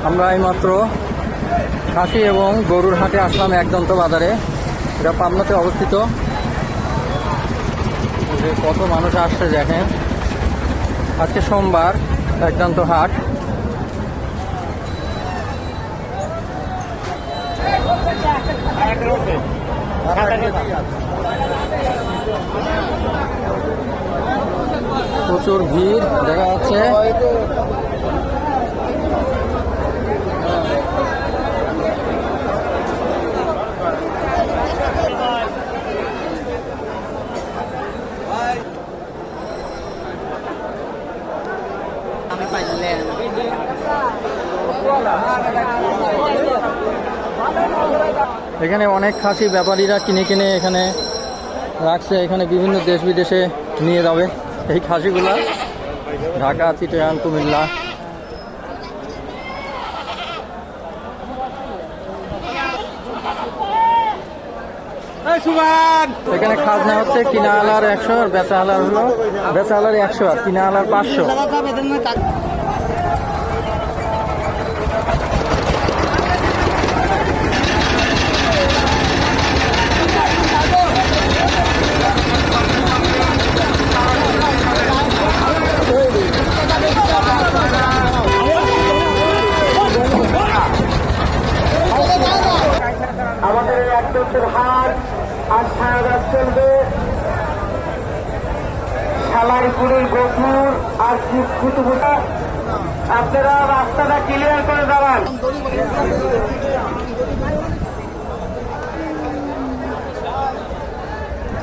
আমরা এইমাত্র খাসি এবং গরুর হাটে আসলাম একদন্ত বাজারে। এটা পাবনাতে অবস্থিত। যে কত মানুষ আসছে দেখেন। আজকে সোমবার, একদন্ত হাট। প্রচুর ভিড় দেখা যাচ্ছে। এখানে অনেক খাসি ব্যাপারীরা কিনে কিনে এখানে রাখছে। এখানে বিভিন্ন দেশ বিদেশে নিয়ে যাবে এই খাসিগুলা। ঢাকা, চিটাগাং, কুমিল্লা। এখানে খাজনা হচ্ছে কিনা আলার 100 আর বেচা আলার হলো বেচা আলার 100 আর কিনা আলার 500। আমাদের এই একদন্তের হাট আজ সারা রাত চলবে। শালাইপুরের গফুর আর কুতুবুটা, আপনারা রাস্তাটা ক্লিয়ার করে দাঁড়ান।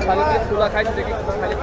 খালি চুলা খাইছে দেখি খালি